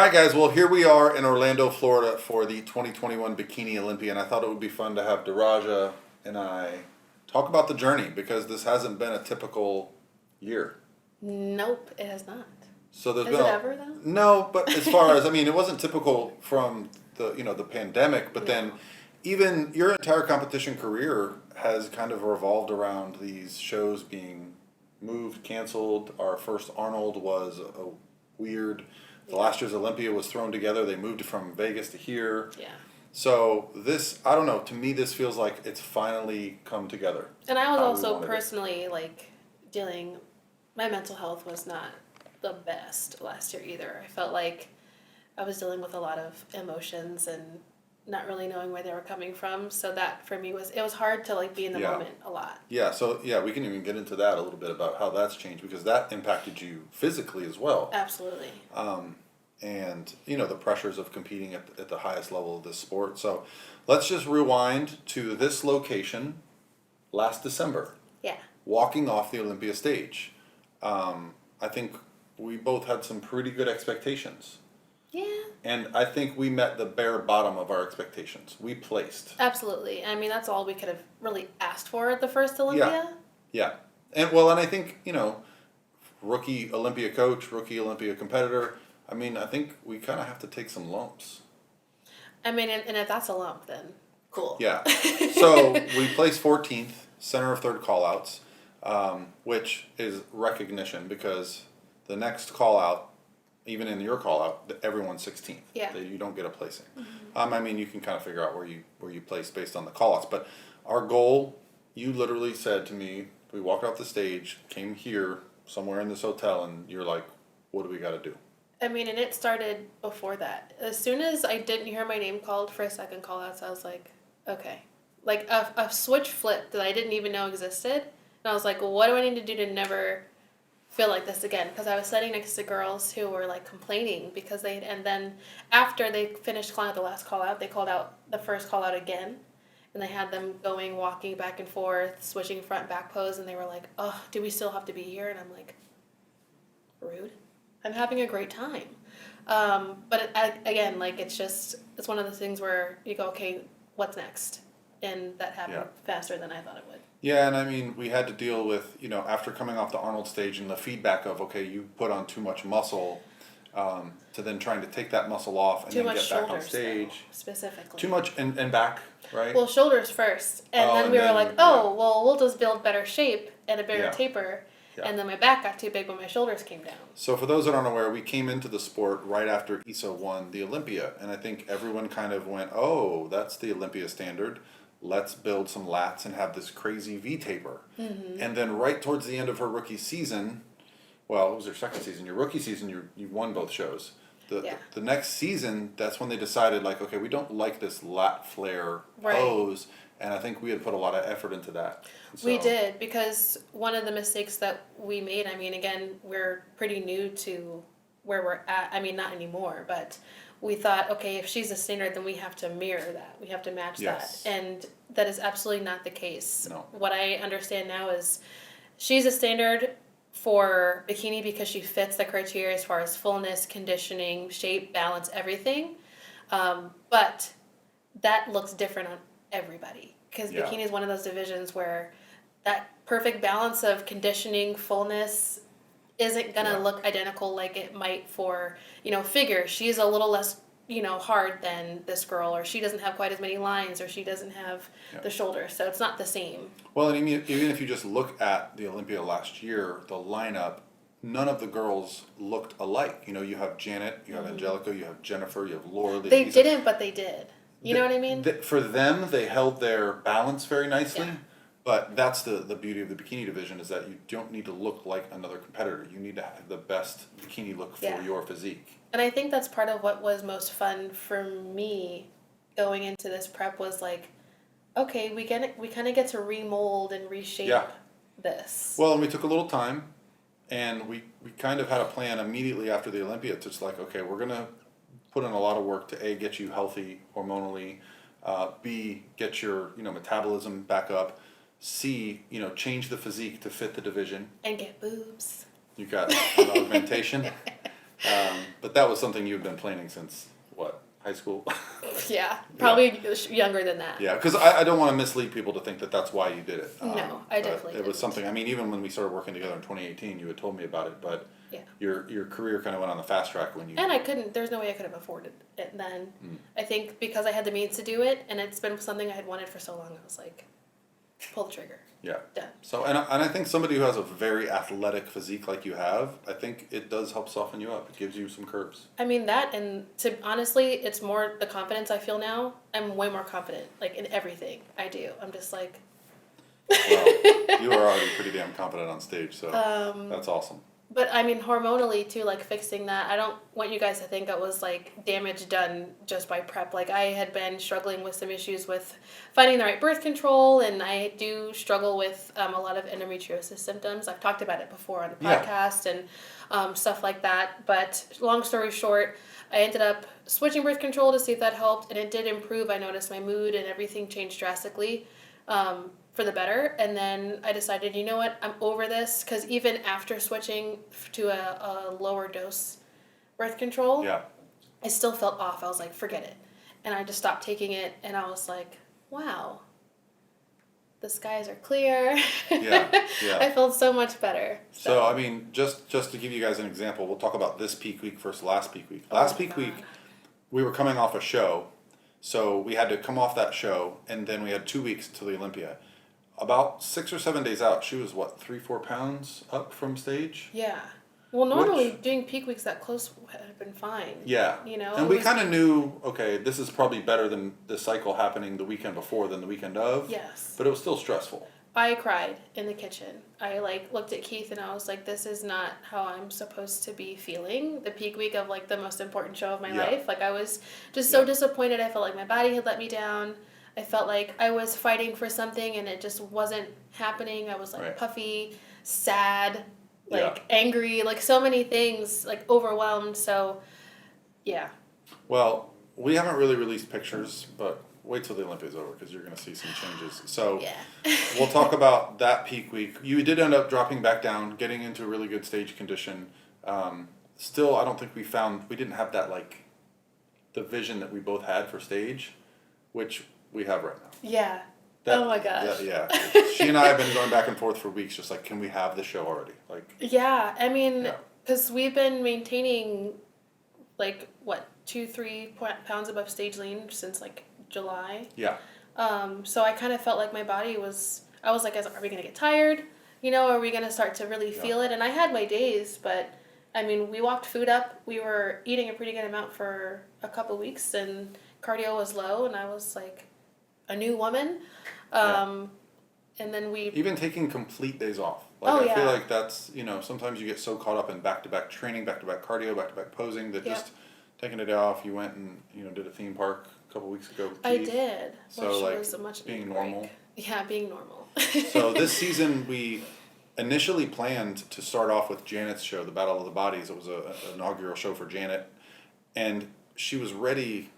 right, guys. Well, here we are in Orlando, Florida for the 2021 Bikini Olympia, and I thought it would be fun to have Daraja and I talk about the journey because this hasn't been a typical year. Nope, it has not. So there's Is been it ever though? No, but as far as it wasn't typical from the pandemic, but then even your entire competition career has kind of revolved around these shows being moved, canceled. Our first Arnold was a weird. The last year's Olympia was thrown together. They moved it from Vegas to here. Yeah. So this, I don't know. To me, this feels like it's finally come together. And I was how we also wanted it. personally my mental health was not the best last year either. I felt like I was dealing with a lot of emotions and not really knowing where they were coming from. So that for me it was hard to be in the moment a lot. Yeah, so we can even get into that a little bit about how that's changed because that impacted you physically as well. Absolutely. And the pressures of competing at the highest level of this sport. So let's just rewind to this location last December. Yeah. Walking off the Olympia stage. I think we both had some pretty good expectations. Yeah. And I think we met the bare bottom of our expectations. We placed. Absolutely. I mean, that's all we could have really asked for at the first Olympia. Yeah. And I think, rookie Olympia coach, rookie Olympia competitor, I think we kind of have to take some lumps. I mean, and if that's a lump, then cool. Yeah. So we placed 14th, center of third callouts, which is recognition because the next call out, even in your call out, everyone's 16th. Yeah. You don't get a placing. Mm-hmm. You can kind of figure out where you place based on the call outs. But our goal, you literally said to me, we walked off the stage, came here somewhere in this hotel, and you're like, what do we got to do? I mean, and it started before that. As soon as I didn't hear my name called for a second call outs, I was like, okay. Like a switch flipped that I didn't even know existed. And I was like, well, what do I need to do to never feel like this again? Because I was sitting next to girls who were complaining because and then after they finished calling out the last call out, they called out the first call out again. And they had them walking back and forth, switching front back pose. And they were like, oh, do we still have to be here? And I'm like, rude. I'm having a great time. But again, it's one of those things where you go, okay, what's next? And that happened faster than I thought it would. Yeah, and we had to deal with, after coming off the Arnold stage and the feedback of, okay, you put on too much muscle, to then trying to take that muscle off and then get back on stage. Though, specifically. Too much and back, right? Well, shoulders first. And then we were like, well, we'll just build better shape and a bigger taper. Yeah. And then my back got too big when my shoulders came down. So for those that aren't aware, we came into the sport right after Issa won the Olympia. And I think everyone kind of went, oh, that's the Olympia standard. Let's build some lats and have this crazy V-taper. Mm-hmm. And then right towards the end of her rookie season, well, it was her second season. Your rookie season, you won both shows. The next season, that's when they decided, okay, we don't like this lat flare pose. And I think we had put a lot of effort into that. So. We did, because one of the mistakes that we made, again, we're pretty new to where we're at. Not anymore, but we thought, okay, if she's a standard, then we have to mirror that. We have to match that. And that is absolutely not the case. No. What I understand now is she's a standard for bikini because she fits the criteria as far as fullness, conditioning, shape, balance, everything. But that looks different on everybody, because bikini is one of those divisions where that perfect balance of conditioning, fullness isn't gonna look identical like it might for figure. She's a little less hard than this girl, or she doesn't have quite as many lines, or she doesn't have the shoulders, so it's not the same. Well, and even if you just look at the Olympia last year, the lineup, none of the girls looked alike. You have Janet, you have Angelica, you have Jennifer, you have Lauralie. They didn't, but they did. You know what I mean? For them, they held their balance very nicely. Yeah. But that's the beauty of the bikini division, is that you don't need to look like another competitor. You need to have the best bikini look for your physique. And I think that's part of what was most fun for me going into this prep was okay, we kind of get to remold and reshape this. Well, and we took a little time, and we kind of had a plan immediately after the Olympia. It's just okay, we're going to put in a lot of work to A, get you healthy hormonally, B, get your metabolism back up, C, change the physique to fit the division. And get boobs. You got an augmentation. But that was something you've been planning since, what, high school? Yeah, probably younger than that. Yeah, because I don't want to mislead people to think that that's why you did it. No, I definitely It was didn't. something, I mean, even when we started working together in 2018, you had told me about it, but Yeah. your career kind of went on the fast track when you... And I couldn't, there's no way I could have afforded it then. Mm. I think because I had the means to do it, and it's been something I had wanted for so long, I was like, pull the trigger. Yeah. Done. So, and I think somebody who has a very athletic physique like you have, I think it does help soften you up. It gives you some curves. I mean that, and to honestly, it's more the confidence I feel now. I'm way more confident, like in everything I do. I'm just like. Well, you are already pretty damn confident on stage, so that's awesome. But I mean, hormonally too, like fixing that. I don't want you guys to think it was like damage done just by prep. Like I had been struggling with some issues with finding the right birth control, and I do struggle with a lot of endometriosis symptoms. I've talked about it before on the podcast and stuff like that. But long story short, I ended up switching birth control to see if that helped, and it did improve. I noticed my mood and everything changed drastically. For the better, and then I decided, you know what, I'm over this, because even after switching to a lower dose birth control, I still felt off. I was like, forget it, and I just stopped taking it, and I was like, wow, the skies are clear. I felt so much better. So I mean, just to give you guys an example, we'll talk about this peak week versus last peak week. Last peak week, we were coming off a show, so we had to come off that show, and then we had 2 weeks to the Olympia. About 6 or 7 days out, she was what, 3-4 pounds up from stage? Yeah. Well, normally doing peak weeks that close had been fine. Yeah. You know? And we kind of knew, okay, this is probably better than the cycle happening the weekend before than the weekend of. Yes. But it was still stressful. I cried in the kitchen. I looked at Keith and I was like, this is not how I'm supposed to be feeling. The peak week of the most important show of my life. I was just so disappointed. I felt like my body had let me down. I felt like I was fighting for something and it just wasn't happening. I was puffy, sad, angry, so many things, overwhelmed. So, yeah. Well, we haven't really released pictures, but wait till the Olympia's over because you're going to see some changes. So we'll talk about that peak week. You did end up dropping back down, getting into a really good stage condition. Still, I don't think we didn't have that the vision that we both had for stage, which we have right now. Yeah. Oh my gosh. Yeah. She and I have been going back and forth for weeks, just can we have the show already? Yeah, I mean, because we've been maintaining 2-3 pounds above stage lean since July. Yeah. So I kind of felt like my body was. I was like, are we gonna get tired? Are we gonna start to really feel it? And I had my days, but I mean, we walked food up. We were eating a pretty good amount for a couple weeks, and cardio was low, and I was like a new woman. And then we... Even taking complete days off. I feel like that's, sometimes you get so caught up in back-to-back training, back-to-back cardio, back-to-back posing, that just taking a day off, you went and, did a theme park a couple weeks ago with Keith. I did. So, which was a much being normal. Break. Yeah, being normal. So this season, we initially planned to start off with Janet's show, The Battle of the Bodies. It was an inaugural show for Janet. And she was ready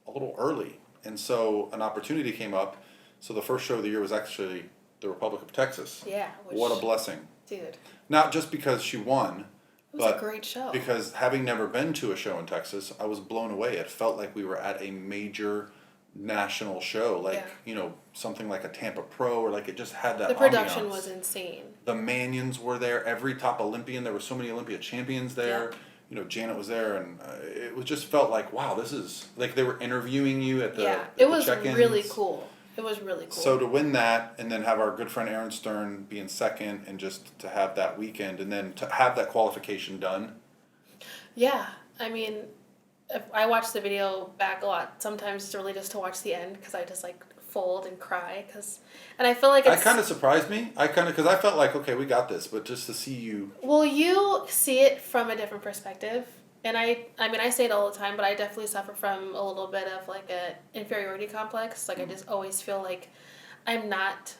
a little early. And so an opportunity came up. So the first show of the year was actually the Republic of Texas. Yeah. What a blessing. Dude. Not just because she won. It was a great show. Because having never been to a show in Texas, I was blown away. It felt like we were at a major national show. Something like a Tampa Pro, or it just had that The production ambiance. was insane. The Manions were there. Every top Olympian. There were so many Olympia champions there. Yeah. Janet was there, and it just felt like, wow, this is... they were interviewing you at the it was check-ins. really cool. It was really cool. So to win that, and then have our good friend Erin Stern be in second, and just to have that weekend, and then to have that qualification done. Yeah, I mean, I watch the video back a lot. Sometimes it's really just to watch the end, because I just fold and cry, and I feel like it's... That kind of surprised me. Because I felt like, okay, we got this, but just to see you... Well, you see it from a different perspective. And I mean, I say it all the time, but I definitely suffer from a little bit of a inferiority complex. I just always feel like I'm not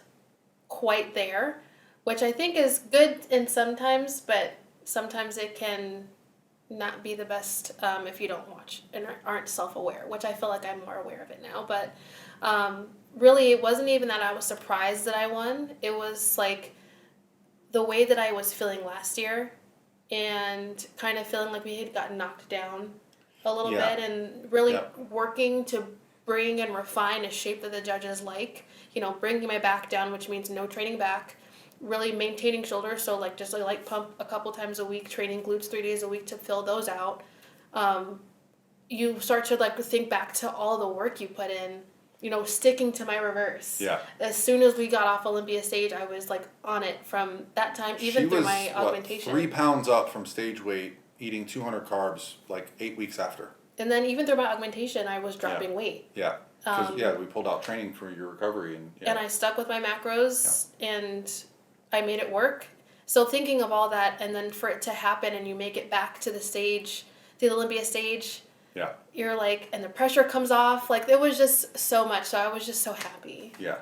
quite there, which I think is good in sometimes, but sometimes it can not be the best if you don't watch and aren't self-aware, which I feel like I'm more aware of it now. But really, it wasn't even that I was surprised that I won. It was the way that I was feeling last year and kind of feeling like we had gotten knocked down a little Yeah. bit, and really Yeah. working to bring and refine a shape that the judges like. Bringing my back down, which means no training back. Really maintaining shoulders, so like just a light pump a couple times a week, training glutes 3 days a week to fill those out. You start to like think back to all the work you put in, sticking to my reverse. Yeah. As soon as we got off Olympia stage, I was like on it from that time, even She through was, my augmentation. 3 pounds up from stage weight, eating 200 carbs like 8 weeks after. And then even through my augmentation, I was dropping weight. Yeah. Because, we pulled out training for your recovery. And I stuck with my macros, and I made it work. So thinking of all that, and then for it to happen, and you make it back to the stage, the Olympia stage, Yeah. you're like, and the pressure comes off. Like, it was just so much. So I was just so happy. Yeah.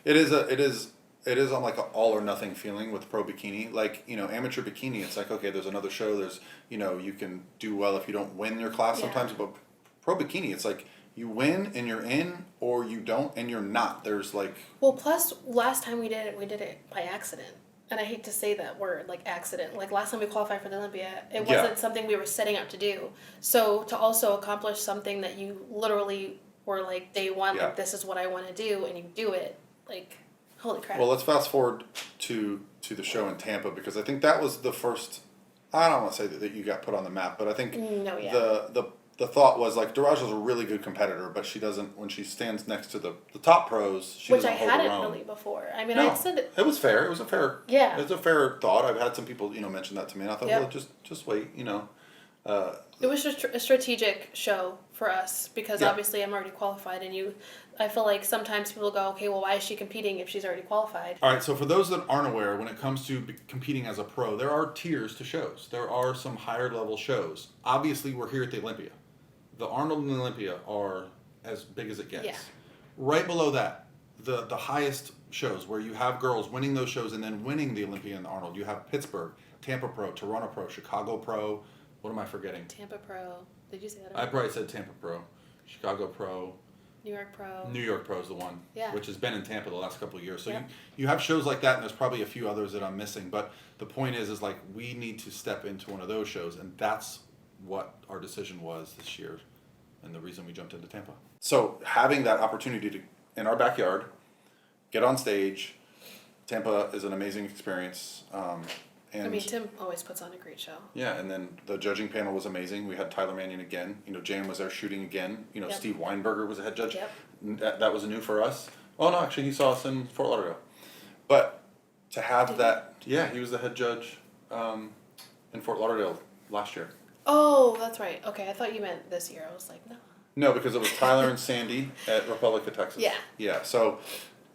It is on like an all or nothing feeling with pro bikini. Like, amateur bikini, it's like, okay, there's another show. There's, you can do well if you don't win your class sometimes. But pro bikini, it's like, you win and you're in, or you don't and you're not. There's like... Well, plus, last time we did it by accident. And I hate to say that word, like accident. Like last time we qualified for the Olympia, it wasn't something we were setting out to do. So to also accomplish something that you literally were like day one, like this is what I want to do, and you do it, like, holy crap. Well, let's fast forward to the show in Tampa, because I think that was the first... I don't want to say that you got put on the map, but I think the thought was like, Daraja's a really good competitor, but she doesn't, when she stands next to the top pros, she doesn't hold her own. Which I hadn't really before. I mean, no, I said it was fair. It was a fair. Yeah. It was a fair thought. I've had some people, mention that to me, and I thought, well, just wait, It was just a strategic show for us, because obviously I'm already qualified, and I feel like sometimes people go, okay, well, why is she competing if she's already qualified? All right, so for those that aren't aware, when it comes to competing as a pro, there are tiers to shows. There are some higher level shows. Obviously, we're here at the Olympia. The Arnold and the Olympia are as big as it gets. Yeah. Right below that, the highest shows where you have girls winning those shows and then winning the Olympia and the Arnold. You have Pittsburgh, Tampa Pro, Toronto Pro, Chicago Pro. What am I forgetting? Tampa Pro. Did you say that? I probably said Tampa Pro, Chicago Pro. New York Pro. New York Pro is the one, yeah, which has been in Tampa the last couple of years. So you have shows like that, and there's probably a few others that I'm missing. But the point is like we need to step into one of those shows, and that's what our decision was this year, and the reason we jumped into Tampa. So having that opportunity to, in our backyard, get on stage, Tampa is an amazing experience. And I mean, Tim always puts on a great show. Yeah, and then the judging panel was amazing. We had Tyler Mannion again. Jan was there shooting again. Steve Weinberger was a head judge. Yep. That was new for us. Oh, no, actually, he saw us in Fort Lauderdale. But to have that, he was the head judge in Fort Lauderdale last year. Oh, that's right. Okay, I thought you meant this year. I was like, no. No, because it was Tyler and Sandy at Republic of Texas. Yeah. Yeah, so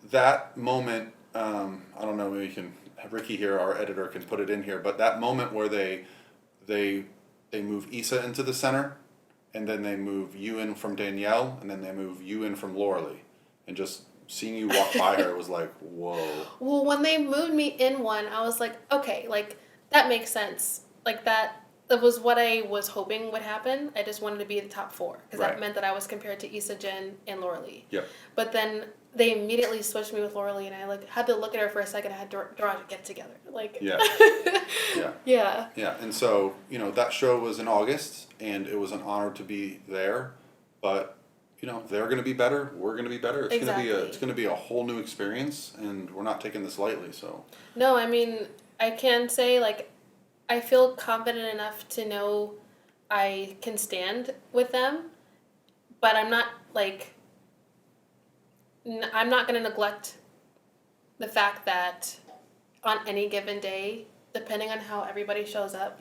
that moment, I don't know, maybe you can... Ricky here, our editor, can put it in here, but that moment where they move Issa into the center, and then they move you in from Danielle, and then they move you in from Lauralie, and just seeing you walk by her was like, whoa. Well, when they moved me in one, I was like, okay, like that makes sense. Like that was what I was hoping would happen. I just wanted to be the top 4, because that meant that I was compared to Issa, Jen, and Lauralie. Yep. But then they immediately switched me with Lauralie, and I had to look at her for a second. I had Daraja get together, Yeah. Yeah, and so that show was in August, and it was an honor to be there. But they're going to be better. We're going to be better. It's going to be a whole new experience, and we're not taking this lightly. So. No, I mean, I can say I feel confident enough to know I can stand with them, but I'm not I'm not going to neglect the fact that on any given day, depending on how everybody shows up,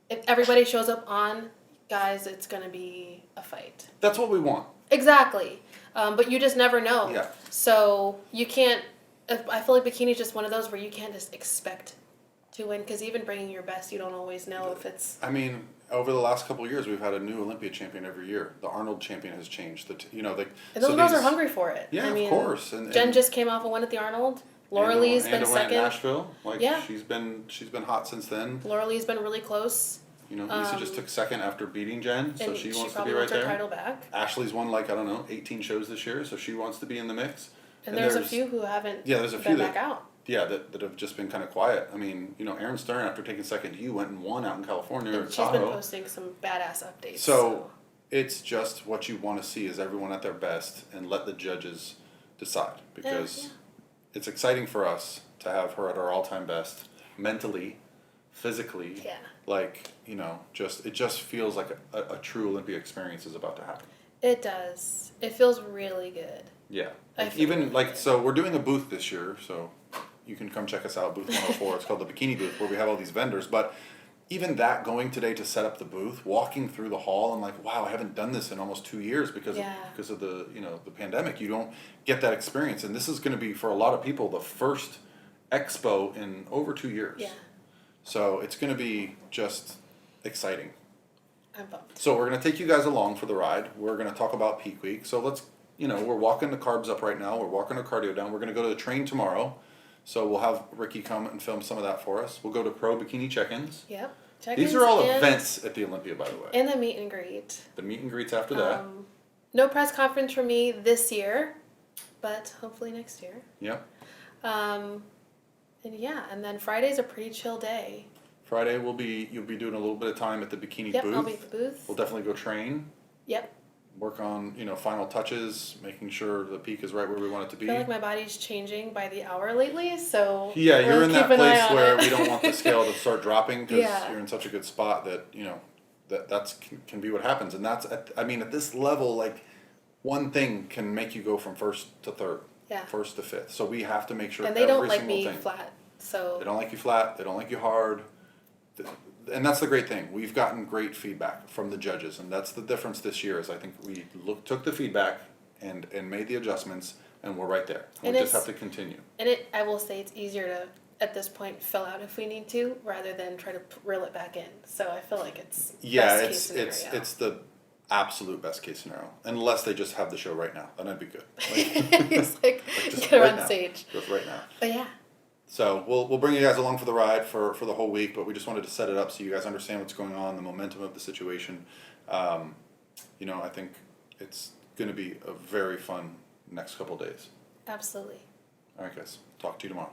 if everybody shows up on, guys, it's going to be a fight. That's what we want. Exactly. But you just never know. Yeah. So you can't, I feel like bikini is just one of those where you can't just expect to win, because even bringing your best, you don't always know if it's... I mean, over the last couple of years, we've had a new Olympia champion every year. The Arnold champion has changed. And those girls are hungry for it. Yeah, of course. And Jen just came off a win at the Arnold. Lauralie's been second. In Nashville. She's been hot since then. Lauralie's been really close. Lisa just took second after beating Jen, so she wants to be right there. Her title back. Ashley's won 18 shows this year, so she wants to be in the mix. And there's a few who haven't been back out. that have just been kind of quiet. I mean, Erin Stern, after taking second, you went and won out in California or And she's Tahoe. been posting some badass updates. So it's just what you want to see is everyone at their best and let the judges decide, because it's exciting for us to have her at our all-time best mentally, physically. Yeah. Like, it just feels like a true Olympia experience is about to happen. It does. It feels really good. Yeah. I feel really good. So we're doing a booth this year, so you can come check us out, booth 104. It's called the Bikini booth, where we have all these vendors. But even that, going today to set up the booth, walking through the hall, I'm like, wow, I haven't done this in almost 2 years because of the the pandemic. You don't get that experience, and this is going to be, for a lot of people, the first expo in over 2 years. Yeah. So it's going to be just exciting. I'm pumped. So we're going to take you guys along for the ride. We're going to talk about peak week. So let's, we're walking the carbs up right now. We're walking our cardio down. We're going to go to the train tomorrow. So we'll have Ricky come and film some of that for us. We'll go to pro bikini check-ins. Yep. These are all events at the Olympia, by the way. And the meet and greet. The meet and greets after that. No press conference for me this year, but hopefully next year. Yep. And then Friday's a pretty chill day. Friday you'll be doing a little bit of time at the bikini booth. Yep, I'll be at the booth. We'll definitely go train. Yep. Work on, final touches, making sure the peak is right where we want it to be. I feel like my body's changing by the hour lately, so yeah, you're in that place where we don't want the it. scale to start dropping because Yeah. you're in such a good spot that that can be what happens, and that's at this level, like one thing can make you go from first to third, first to fifth. So we have to make sure. And they don't like single me thing. flat, so They don't like you flat. They don't like you hard. And that's the great thing. We've gotten great feedback from the judges, and that's the difference this year. Is I think we took the feedback and made the adjustments, and we're right there. And we just have to continue. And I will say it's easier to at this point fill out if we need to, rather than try to reel it back in. So I feel like it's it's the absolute best case scenario, unless they just have the show right now. Then I'd be good. It's like just get right on now. stage. Just right now. But yeah. So we'll bring you guys along for the ride for the whole week, but we just wanted to set it up so you guys understand what's going on, the momentum of the situation. I think it's going to be a very fun next couple days. Absolutely. All right, guys. Talk to you tomorrow.